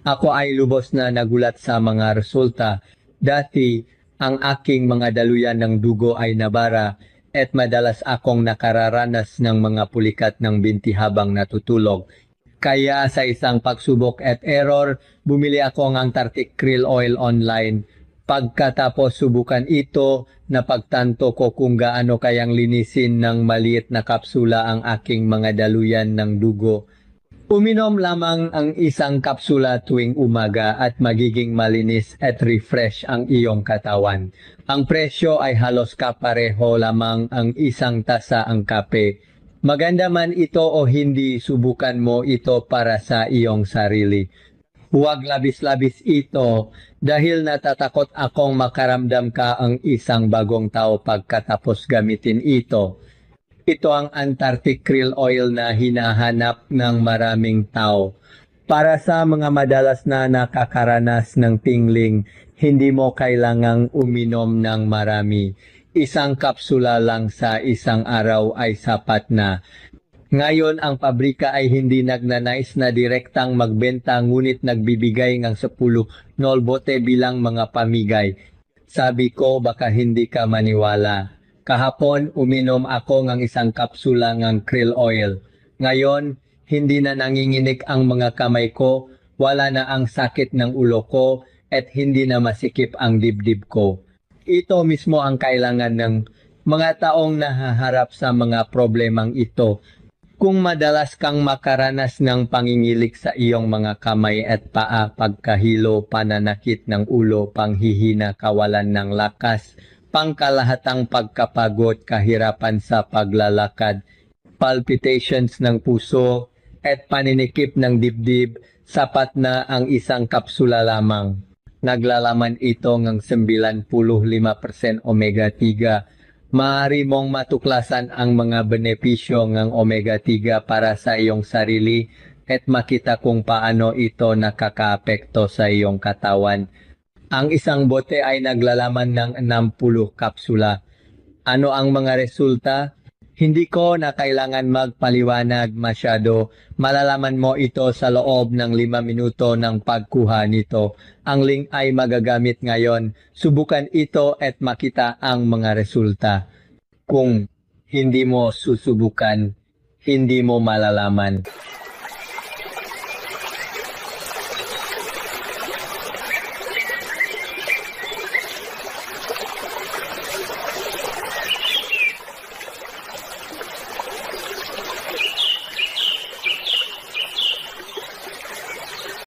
Ako ay lubos na nagulat sa mga resulta. Dati, ang aking mga daluyan ng dugo ay nabara at madalas akong nakararanas ng mga pulikat ng binti habang natutulog. Kaya sa isang pagsubok at error, bumili ako ng Antarctic Krill Oil online. Pagkatapos subukan ito, napagtanto ko kung gaano kayang linisin ng maliit na kapsula ang aking mga daluyan ng dugo. Uminom lamang ang isang kapsula tuwing umaga at magiging malinis at refresh ang iyong katawan. Ang presyo ay halos kapareho lamang ang isang tasa ang kape. Maganda man ito o hindi, subukan mo ito para sa iyong sarili. Huwag labis-labis ito dahil natatakot akong makaramdam ka ang isang bagong tao pagkatapos gamitin ito. Ito ang Antarctic Krill Oil na hinahanap ng maraming tao. Para sa mga madalas na nakakaranas ng tingling, hindi mo kailangang uminom ng marami. Isang kapsula lang sa isang araw ay sapat na. Ngayon ang pabrika ay hindi nagnanais na direktang magbenta ngunit nagbibigay ng 10 bote bilang mga pamigay. Sabi ko baka hindi ka maniwala. Kahapon uminom ako ng isang kapsula ng krill oil. Ngayon, hindi na nanginginig ang mga kamay ko, wala na ang sakit ng ulo ko, at hindi na masikip ang dibdib ko. Ito mismo ang kailangan ng mga taong nahaharap sa mga problemang ito. Kung madalas kang makaranas ng pangingilik sa iyong mga kamay at paa, pagkahilo, pananakit ng ulo, panghihina, kawalan ng lakas, pangkalahatang pagkapagod, kahirapan sa paglalakad, palpitations ng puso, at paninikip ng dibdib, sapat na ang isang kapsula lamang. Naglalaman ito ng 95% omega-3. Maaari mong matuklasan ang mga benepisyo ng omega-3 para sa iyong sarili at makita kung paano ito nakakaapekto sa iyong katawan. Ang isang bote ay naglalaman ng 60 kapsula. Ano ang mga resulta? Hindi ko na kailangan magpaliwanag masyado. Malalaman mo ito sa loob ng 5 minuto ng pagkuha nito. Ang link ay magagamit ngayon. Subukan ito at makita ang mga resulta. Kung hindi mo susubukan, hindi mo malalaman.